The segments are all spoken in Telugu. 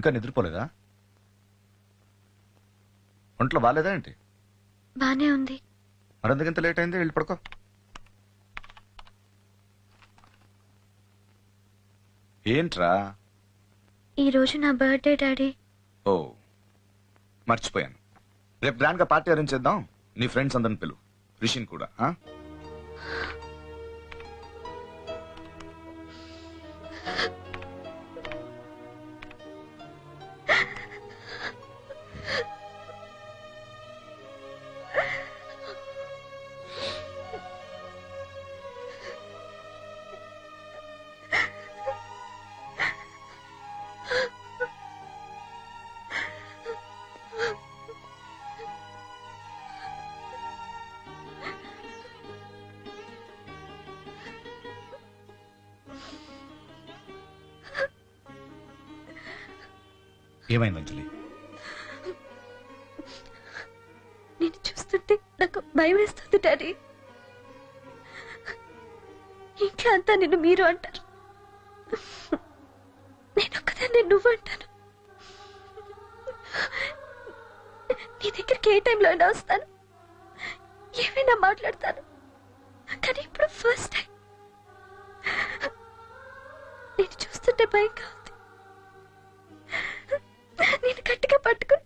ఇంకా నిద్రపోలేదా? ఒంట్లో బాగాలేదా ఏంటి? బానే ఉంది. మరెందుకింత లేట్ అయింది? వెళ్ళి పడుకో. ఏంట్రా? ఈ రోజు నా బర్త్డే డాడీ. ఓ మర్చిపోయాను. రేపు గ్రాండ్ గా పార్టీ అరేంజ్ చేద్దాం. నీ ఫ్రెండ్స్ అందరిని పిలు, రిషిన్ కూడా. ఏమైంది అంజలి? నేను చూస్తుంటే నాకు భయం వేస్తుంది డాడీ. ఇంట్లో అంతా నిన్ను మీరు అంటారు, నేను ఒక్కదాన్ని నువ్వు అంటాను. నీ దగ్గరికి ఏ టైంలో అయినా వస్తాను, ఏమైనా మాట్లాడతాను. కానీ ఇప్పుడు ఫస్ట్ టైం నేను చూస్తుంటే భయంగా ఉంది. నేను గట్టిగా పట్టుకుని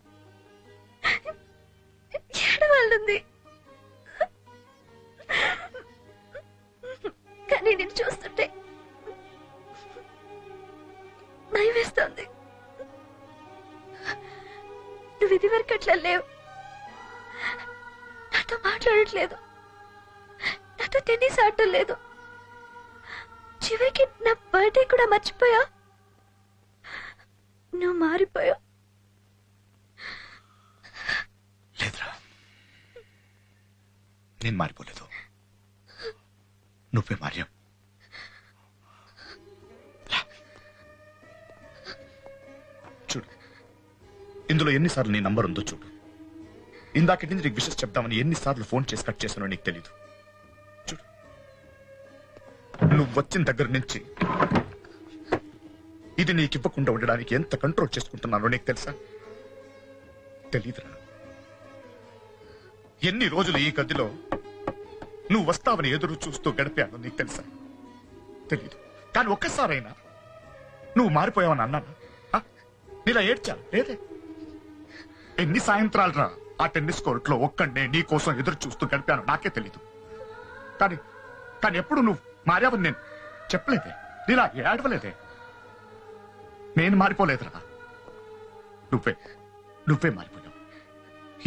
ఏడవాళ్ళుంది. కానీ నేను చూస్తుంటే భయం వేస్తోంది. నువ్వు ఇది వరకు అట్లా లేవు. నాతో మాట్లాడట్లేదు, నాతో టెన్నిస్ ఆడటం లేదు. చివరికి నా బర్త్డే కూడా మర్చిపోయా. నువ్వు మారిపోయావు. లేదురా, నేను మారిపోలేదు. నువ్వే మారావు. చూడు, ఇందులో ఎన్నిసార్లు నీ నంబర్ ఉందో చూడు. ఇందాక నుంచి నీకు విషయం చెప్తామని ఎన్నిసార్లు ఫోన్ చేసి కట్ చేశానో నీకు తెలీదు. చూడు, నువ్వు వచ్చిన దగ్గర నుంచి ఇది నీకు ఇవ్వకుండా ఉండడానికి ఎంత కంట్రోల్ చేసుకుంటున్నానో నీకు తెలుసా? తెలీదురా. ఎన్ని రోజులు ఈ గదిలో నువ్వు వస్తావని ఎదురు చూస్తూ గడిపాను నీకు తెలుసా? తెలీదు. కానీ ఒక్కసారైనా నువ్వు మారిపోయావని అన్నానా? నీలా ఏడ్చా? లేదే. ఎన్ని సాయంత్రాలు రా ఆ టెన్నిస్ కోర్ట్ లో ఒక్కడే నీ కోసం ఎదురు చూస్తూ గడిపాను నాకే తెలీదు. కానీ కానీ ఎప్పుడు నువ్వు మారావని నేను చెప్పలేదే, నీలా ఏడవలేదే. నేను మారిపోలేదురా, నువ్వే మారిపోయావు.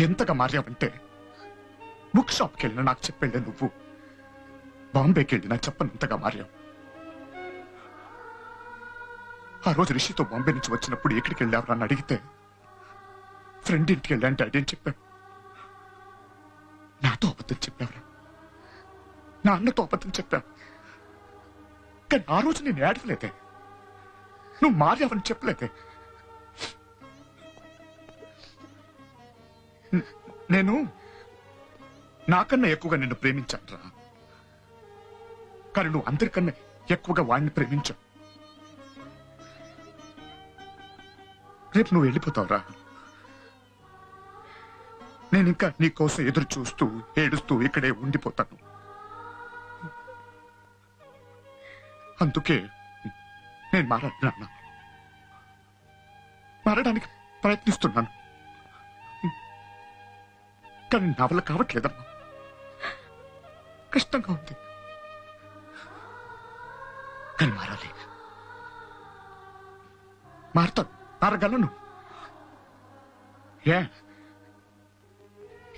ఎంతగా మారావంటే బుక్ షాప్కి వెళ్ళినా నాకు చెప్పేళ్ళే నువ్వు, బాంబేకి వెళ్ళినా చెప్పనంతగా మారావు. ఆ రోజు రిషితో బాంబే నుంచి వచ్చినప్పుడు ఎక్కడికి వెళ్ళావు అని అడిగితే ఫ్రెండ్ ఇంటికి వెళ్ళా అంటే అదేం చెప్పావు. నాతో అబద్ధం చెప్పావురా, నా అన్నతో అబద్ధం చెప్పావు. కానీ ఆ రోజు నేను ఏడవలేదే, నువ్వు మారావని చెప్పలేదే. నేను నాకన్నా ఎక్కువగా నిన్ను ప్రేమించానురా. కానీ నువ్వు అందరికన్నా ఎక్కువగా వాడిని ప్రేమించావు. రేపు నువ్వు వెళ్ళిపోతావురా. నేను ఇంకా నీ కోసం ఎదురు చూస్తూ ఏడుస్తూ ఇక్కడే ఉండిపోతాను. అందుకే నేను మారడానికి ప్రయత్నిస్తున్నాను. కానీ నా వల్ల కావట్లేదమ్మా, కష్టంగా ఉంది. కానీ మారాలి, మారతాను, మారగలను.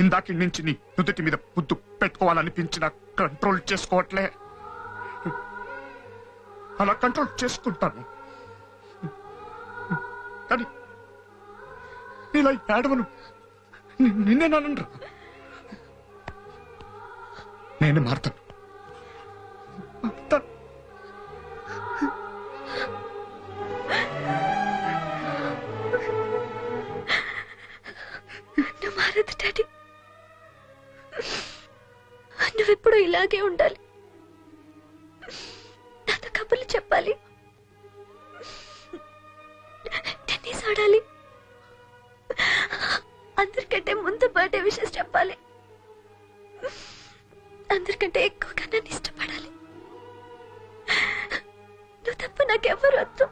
ఇందాకి నుంచి నీ నుదుటి మీద ముద్దు పెట్టుకోవాలనిపించిన కంట్రోల్ చేసుకోవట్లే. అలా కంట్రోల్ చేసుకుంటాను. కానీ నీలా ఏడవను, నిన్నేనరా. నేను మారతాను. నువ్వు మారదు డాడీ, నువ్వెప్పుడు ఇలాగే ఉండాలి. నాతో కబుర్లు చెప్పాలి, టెన్నిస్ డాన్స్ ఆడాలి, అందరికంటే ముందు బర్త్డే విషెస్ చెప్పాలి, అందరికంటే ఎక్కువగా నన్ను ఇష్టపడాలి. నువ్వు తప్ప నాకెవ్వరు వద్దు.